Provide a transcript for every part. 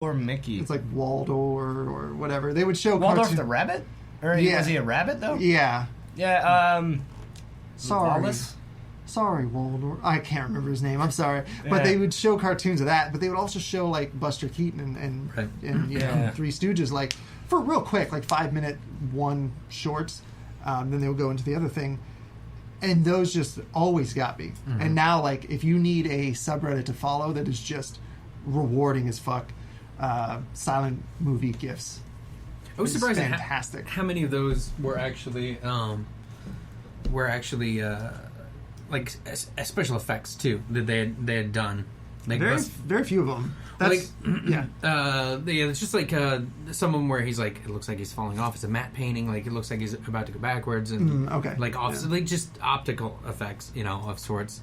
Or Mickey. It's like Waldo or whatever. They would show Waldorf the rabbit? Or was he a rabbit, though? Yeah. Yeah, Sorry. Wallace? Sorry, Waldorf. I can't remember his name. I'm sorry. But they would show cartoons of that. But they would also show, like, Buster Keaton and you know, Three Stooges, like, for real quick, like 5-minute one shorts. Then they would go into the other thing. And those just always got me. Mm-hmm. And now, like, if you need a subreddit to follow that is just rewarding as fuck, silent movie gifs. I was surprised fantastic. How many of those were actually like special effects too that they had done. Like very few of them. That's, it's just like some of them where he's like, it looks like he's falling off. It's a matte painting. Like it looks like he's about to go backwards, and like like just optical effects, you know, of sorts.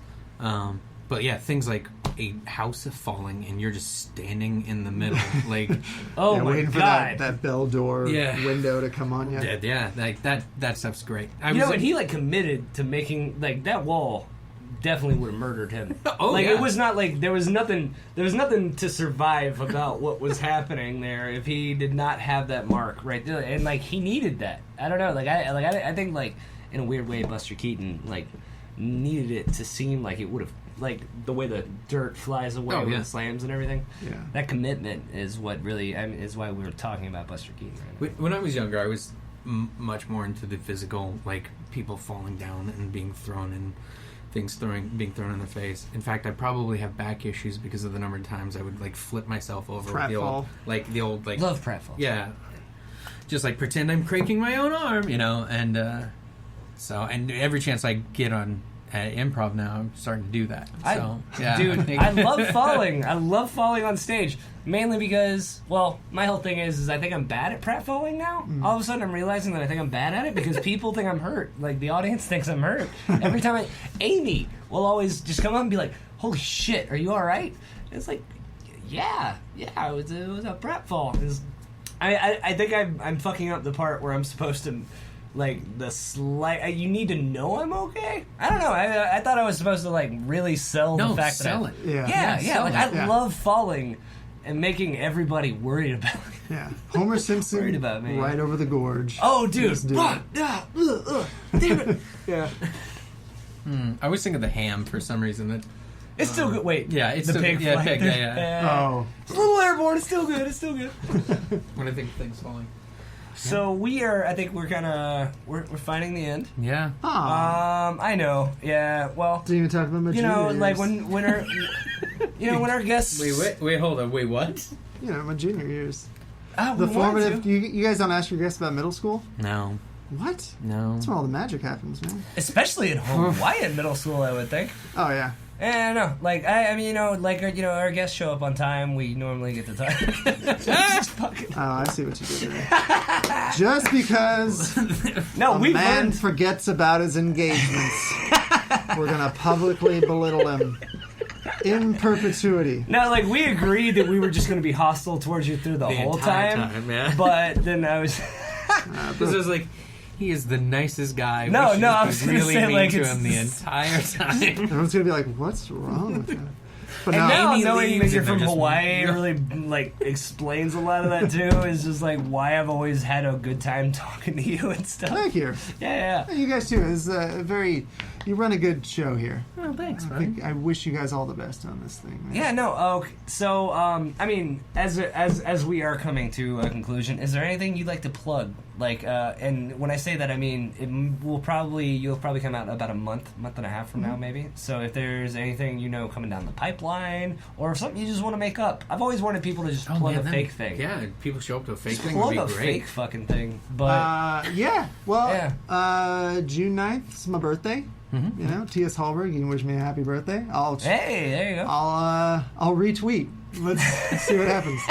But yeah, things like a house falling and you're just standing in the middle, like oh my waiting god, for that bell door window to come on. Yeah, like that stuff's great. And he like committed to making like that wall. Definitely would have murdered him. It was not like there was nothing to survive about what was happening there if he did not have that mark right there, and like he needed that. I don't know, I think like in a weird way Buster Keaton like needed it to seem like it would have, like the way the dirt flies away when it slams and everything. Yeah, that commitment is what really is why we were talking about Buster Keaton right now. When I was younger, I was much more into the physical, like people falling down and being thrown and things being thrown in the face. In fact, I probably have back issues because of the number of times I would like flip myself over with the old love pratfall. Yeah, just like pretend I'm cranking my own arm, you know, and and every chance I get on improv now, I'm starting to do that. So, dude, I love falling. I love falling on stage. Mainly because, well, my whole thing is I think I'm bad at pratfalling now. All of a sudden I'm realizing that I think I'm bad at it because people think I'm hurt. Like, the audience thinks I'm hurt. Every time Amy will always just come up and be like, holy shit, are you alright? It's like, yeah, it was a pratfall. I think I'm fucking up the part where I'm supposed to, like, you need to know I'm okay? I don't know. I thought I was supposed to, like, really sell the fact that it. Yeah. Like, I love falling and making everybody worried about me. Yeah. Homer Simpson worried about me. Right over the gorge. Oh, dude. Damn it. Yeah. I always think of the ham for some reason. It's still good. Wait. Yeah, it's the still pig. Good. Yeah, pig. Yeah. Oh. It's a little airborne. It's still good. When I think of things falling. So I think we're finding the end. Yeah. I know. Yeah. Well. Didn't even talk about my junior years. Like when our, when our guests. Wait, hold on. Wait, what? You know, my junior years. The formative. You guys don't ask your guests about middle school? No. What? No. That's where all the magic happens, man. Especially in Hawaiian middle school, I would think. Oh yeah. No. Like I mean, our guests show up on time. We normally get the time. I see what you did there. Just because a man forgets about his engagements, we're gonna publicly belittle him in perpetuity. No, like we agreed that we were just gonna be hostile towards you through the whole time. Yeah. But then I was. Because it was like, he is the nicest guy. No, I was really say, mean like, to him the entire time. Everyone's gonna be like, "What's wrong with him?" But and now knowing that you're from just Hawaii really like explains a lot of that too. Is just like why I've always had a good time talking to you and stuff. Thank you. Yeah. You guys too. It's you run a good show here. Oh, thanks, I wish you guys all the best on this thing, man. Yeah, no. Okay. So, I mean, as we are coming to a conclusion, is there anything you'd like to plug? Like, and when I say that, I mean you'll probably come out about a month and a half from now, maybe. So, if there's anything coming down the pipeline, or something you just want to make up, I've always wanted people to just plug a fake thing. Yeah, people show up to a fake thing. Plug would be a great. fake fucking thing. But yeah. Well, June 9th is my birthday. Mm-hmm. T.S. Hallberg, you can wish me a happy birthday. Hey, there you go. I'll retweet. Let's see what happens.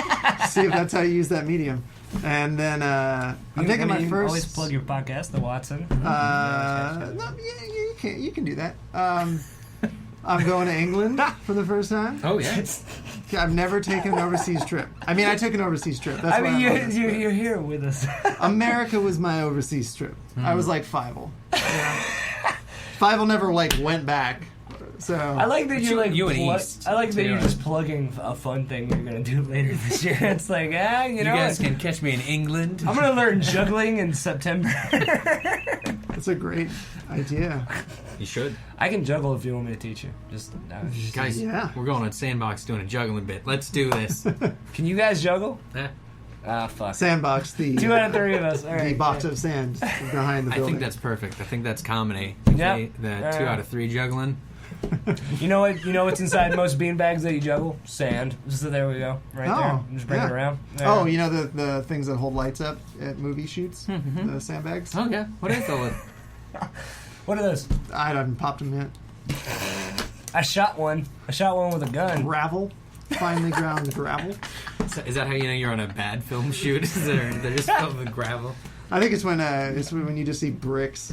See if that's how you use that medium. And then I'm taking my first. Always plug your podcast, The Watson. No, you can do that. I'm going to England for the first time. Oh yeah. I've never taken an overseas trip. I mean, I took an overseas trip. That's you're here with us. America was my overseas trip. I was like Fievel. Fievel never went back So I like that you're like you and East. I like that you're just plugging a fun thing you're gonna do later this year. It's like, you know, guys can catch me in England. I'm gonna learn juggling in September. That's a great idea. You should. I can juggle if you want me to teach you. Guys, we're going on Sandbox doing a juggling bit. Let's do this. Can you guys juggle? Yeah. Ah, fuck. Sandbox, the 2 out of 3 of us. All right, the box of sand behind the building. I think that's perfect. I think that's comedy. Yeah. The 2 out of 3 juggling. You know what? You know what's inside most beanbags that you juggle? Sand. So there we go. Right there. Just bring it around. There. Oh, you know the things that hold lights up at movie shoots? The sandbags? Oh, yeah. What is it? What are those? I haven't popped them yet. I shot one with a gun. Gravel. Finely ground gravel. Is that how you know you're on a bad film shoot? They're just filled with gravel? I think it's when you just see bricks.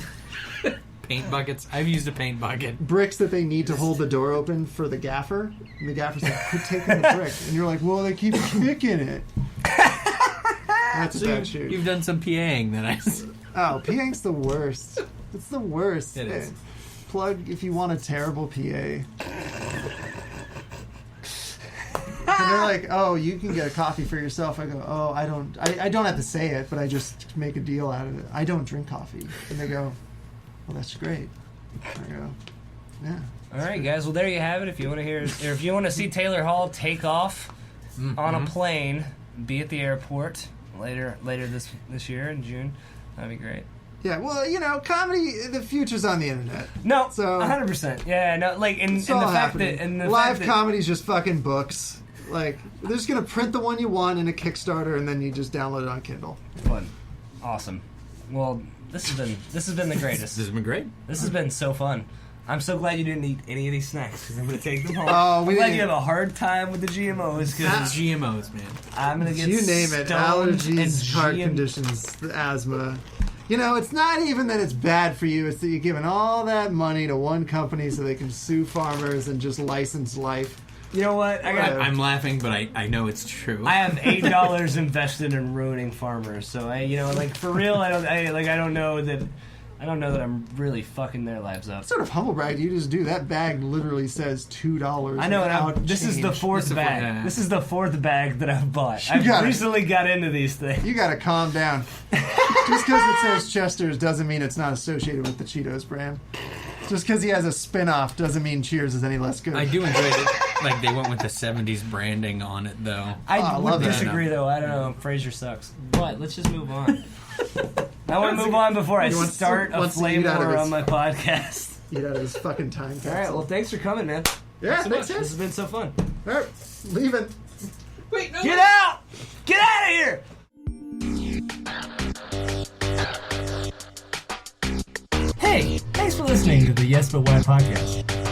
Paint buckets. I've used a paint bucket. Bricks that they need to hold the door open for the gaffer. And the gaffer's like, quit taking the brick. And you're like, well, they keep kicking it. That's a bad shoot. You've done some PAing that I... Oh, PAing's the worst. It's the worst. It is. Plug if you want a terrible PA. And they're like, oh, you can get a coffee for yourself. I go, oh, I don't have to say it, but I just make a deal out of it. I don't drink coffee. And they go, well, that's great. I go, yeah. All right, guys. Well, there you have it. If you want to hear, or if you want to see Taylor Hall take off on a plane, be at the airport later this year in June, that'd be great. Yeah, well, you know, comedy, the future's on the internet. No, so 100%. Yeah, no, like, and the fact that live comedy's just fucking books. Like, they're just gonna print the one you want in a Kickstarter, and then you just download it on Kindle. Fun, awesome. Well, this has been the greatest. This has been great. This has been so fun. I'm so glad you didn't eat any of these snacks because I'm gonna take them home. Oh, I'm glad you have a hard time with the GMOs because GMOs, man. I'm gonna get you name it, allergies, heart conditions, asthma. You know, it's not even that it's bad for you. It's that you're giving all that money to one company so they can sue farmers and just license life. You know what? I'm laughing, but I know it's true. I have $8 invested in ruining farmers. So for real, I don't know that I'm really fucking their lives up. What sort of humble brag do you just do? That bag literally says $2. I know. This is the fourth bag. This is the fourth bag that I've bought. I've recently got into these things. You gotta calm down. Just because it says Chester's doesn't mean it's not associated with the Cheetos brand. Just because he has a spin-off doesn't mean Cheers is any less good. I do enjoy it. Like, they went with the 70s branding on it, though. I would disagree, though. I don't know. Frasier sucks. But let's just move on. I want to move on before I start a flame war on my podcast. Eat out of his fucking time capsule. All right, well, thanks for coming, man. Yeah, thanks. This has been so fun. All right, leaving. Wait, no. Get out! Get out of here! Hey, thanks for listening to the Yes But Why podcast.